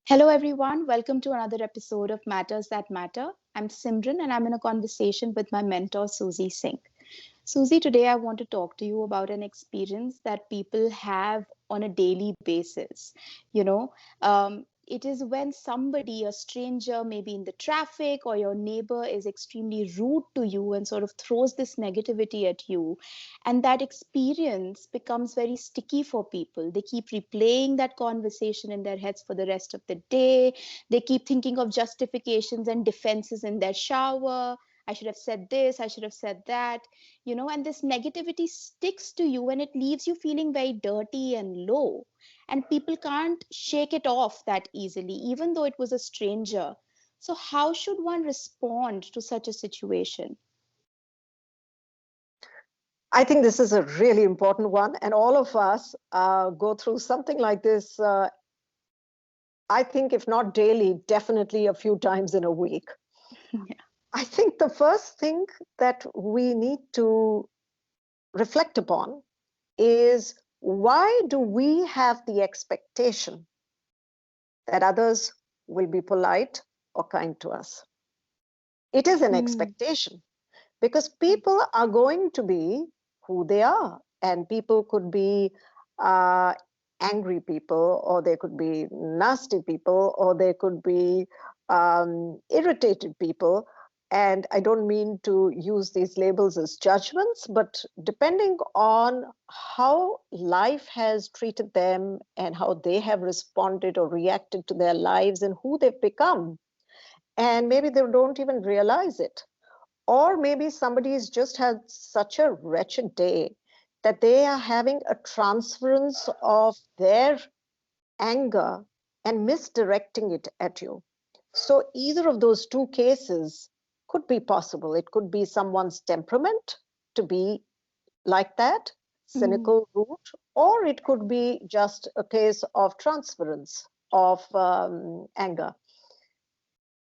Hello, everyone. Welcome to another episode of Matters That Matter. I'm Simran and I'm in a conversation with my mentor, Susie Singh. Susie, today I want to talk to you about an experience that people have on a daily basis. It is when somebody, a stranger, maybe in the traffic or your neighbor is extremely rude to you and sort of throws this negativity at you. And that experience becomes very sticky for people. They keep replaying that conversation in their heads for the rest of the day. They keep thinking of justifications and defenses in their shower. I should have said this, I should have said that, and this negativity sticks to you and it leaves you feeling very dirty and low. And people can't shake it off that easily, even though it was a stranger. So, how should one respond to such a situation? I think this is a really important one, and all of us go through something like this. I think, if not daily, definitely a few times in a week. Yeah. I think the first thing that we need to reflect upon is why do we have the expectation that others will be polite or kind to us? It is an Mm. expectation because people are going to be who they are, and people could be uh, angry people, or they could be nasty people, or they could be irritated people. And I don't mean to use these labels as judgments, but depending on how life has treated them and how they have responded or reacted to their lives and who they've become, and maybe they don't even realize it, or maybe somebody's just had such a wretched day that they are having a transference of their anger and misdirecting it at you. So either of those two cases could be possible. It could be someone's temperament to be like that, Mm. cynical, rude, or it could be just a case of transference of anger.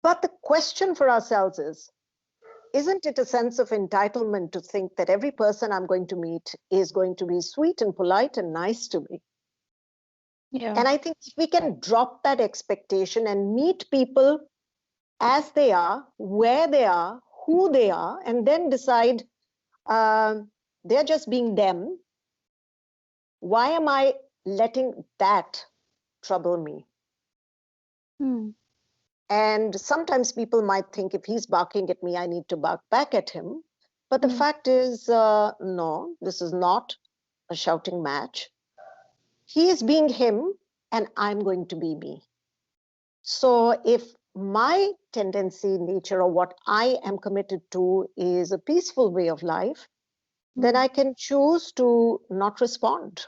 But the question for ourselves is, isn't it a sense of entitlement to think that every person I'm going to meet is going to be sweet and polite and nice to me? Yeah. And I think if we can drop that expectation and meet people as they are, where they are, who they are, and then decide they're just being them, why am I letting that trouble me? Mm. And sometimes people might think if he's barking at me, I need to bark back at him. But the Mm. fact is, no, this is not a shouting match. He is being him, and I'm going to be me. So if my tendency, nature, or what I am committed to is a peaceful way of life, then Mm. I can choose to not respond.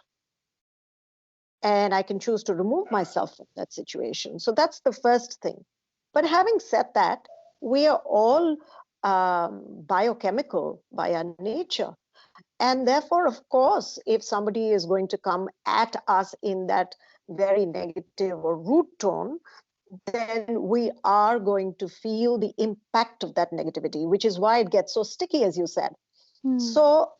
And I can choose to remove myself from that situation. So that's the first thing. But having said that, we are all biochemical by our nature. And therefore, of course, if somebody is going to come at us in that very negative or rude tone, then we are going to feel the impact of that negativity, which is why it gets so sticky, as you said. Mm. So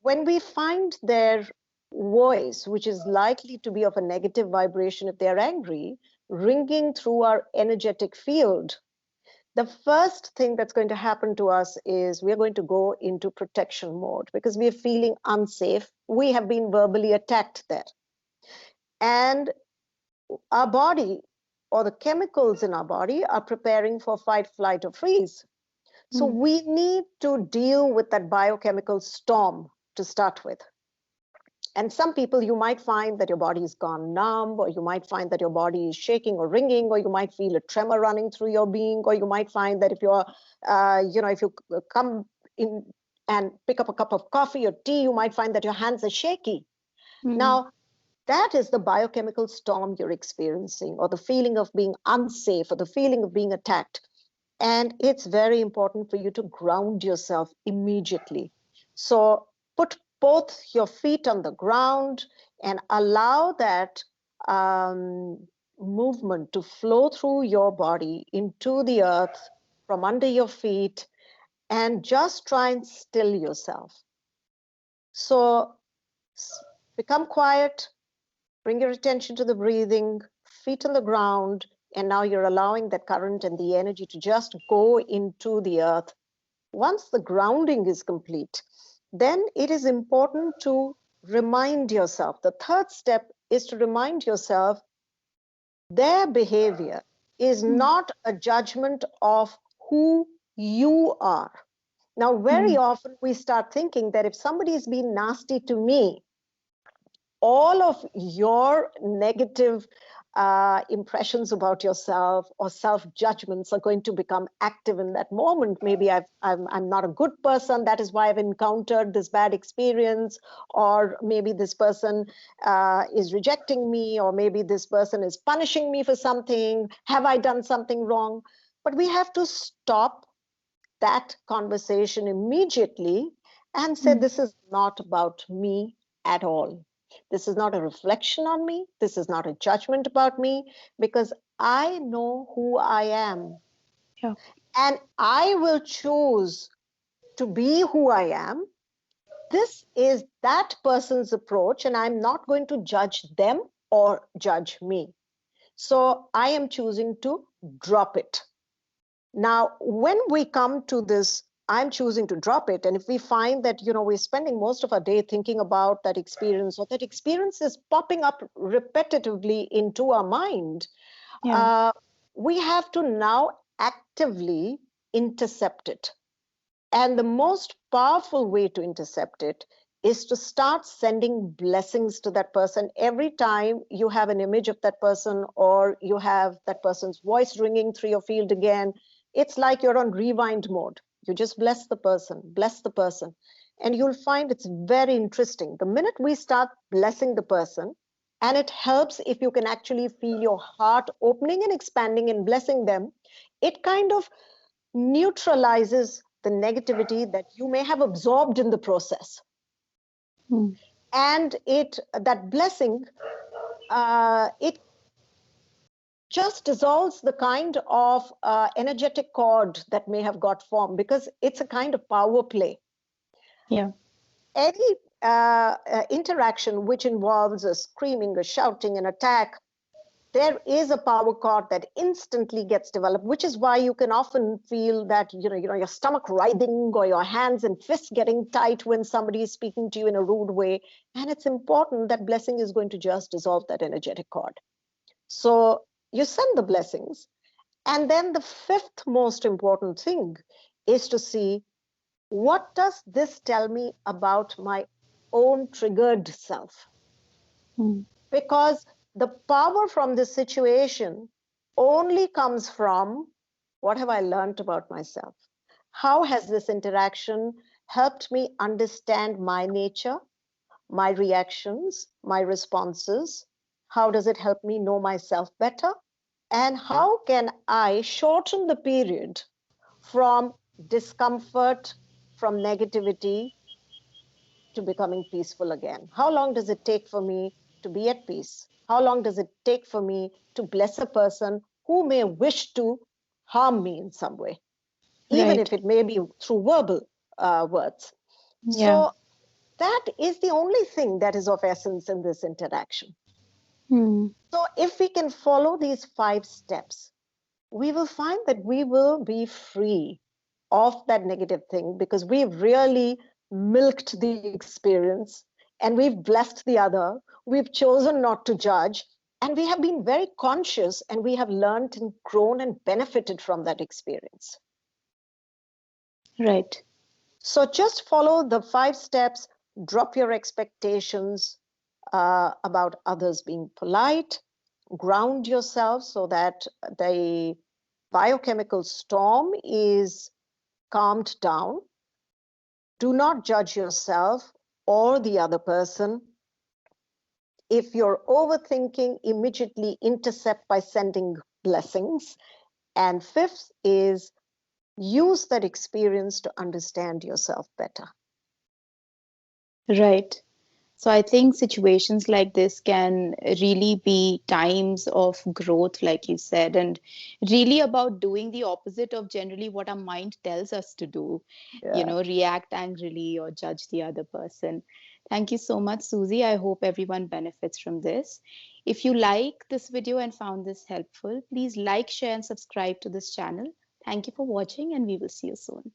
when we find their voice, which is likely to be of a negative vibration if they're angry, ringing through our energetic field, the first thing that's going to happen to us is we're going to go into protection mode because we're feeling unsafe. We have been verbally attacked there. And our body, or the chemicals in our body, are preparing for fight, flight, or freeze. So Mm. we need to deal with that biochemical storm to start with. And some people, you might find that your body has gone numb, or you might find that your body is shaking or ringing, or you might feel a tremor running through your being, or you might find that if you're, if you come in and pick up a cup of coffee or tea, you might find that your hands are shaky. Mm. Now, that is the biochemical storm you're experiencing, or the feeling of being unsafe, or the feeling of being attacked. And it's very important for you to ground yourself immediately. So put both your feet on the ground and allow that movement to flow through your body into the earth from under your feet, and just try and still yourself. So become quiet, bring your attention to the breathing, feet on the ground, and now you're allowing that current and the energy to just go into the earth. Once the grounding is complete, then it is important to remind yourself. The third step is to remind yourself their behavior is mm, not a judgment of who you are. Now, very mm, often we start thinking that if somebody is being nasty to me, all of your negative impressions about yourself or self judgments are going to become active in that moment. Maybe I'm not a good person. That is why I've encountered this bad experience. Or maybe this person is rejecting me, or maybe this person is punishing me for something. Have I done something wrong? But we have to stop that conversation immediately and say, mm. this is not about me at all. This is not a reflection on me. This is not a judgment about me, because I know who I am Yeah. and I will choose to be who I am. This is that person's approach, and I'm not going to judge them or judge me. So I am choosing to drop it. Now, when we come to this, I'm choosing to drop it. And if we find that, we're spending most of our day thinking about that experience, or that experience is popping up repetitively into our mind, Yeah. uh, we have to now actively intercept it. And the most powerful way to intercept it is to start sending blessings to that person every time you have an image of that person, or you have that person's voice ringing through your field again. It's like you're on rewind mode. You just bless the person. And you'll find it's very interesting. The minute we start blessing the person, and it helps if you can actually feel your heart opening and expanding and blessing them, it kind of neutralizes the negativity that you may have absorbed in the process. Mm. And it that blessing, it just dissolves the kind of energetic cord that may have got formed, because it's a kind of power play. Yeah. Any interaction which involves a screaming, a shouting, an attack, there is a power cord that instantly gets developed, which is why you can often feel that your stomach writhing, or your hands and fists getting tight when somebody is speaking to you in a rude way. And it's important that blessing is going to just dissolve that energetic cord. So you send the blessings, and then the fifth most important thing is to see, what does this tell me about my own triggered self? Mm. Because the power from this situation only comes from, what have I learned about myself? How has this interaction helped me understand my nature, my reactions, my responses? How does it help me know myself better? And how can I shorten the period from discomfort, from negativity, to becoming peaceful again? How long does it take for me to be at peace? How long does it take for me to bless a person who may wish to harm me in some way, even Right. if it may be through verbal words? Yeah. So that is the only thing that is of essence in this interaction. Mm. So if we can follow these 5 steps, we will find that we will be free of that negative thing, because we've really milked the experience, and we've blessed the other. We've chosen not to judge, and we have been very conscious, and we have learned and grown and benefited from that experience. Right. So just follow the 5 steps, drop your expectations about others being polite, ground yourself so that the biochemical storm is calmed down. Do not judge yourself or the other person. If you're overthinking, immediately intercept by sending blessings. And fifth is, use that experience to understand yourself better. Right. So I think situations like this can really be times of growth, like you said, and really about doing the opposite of generally what our mind tells us to do, Yeah. react angrily or judge the other person. Thank you so much, Susie. I hope everyone benefits from this. If you like this video and found this helpful, please like, share, and subscribe to this channel. Thank you for watching, and we will see you soon.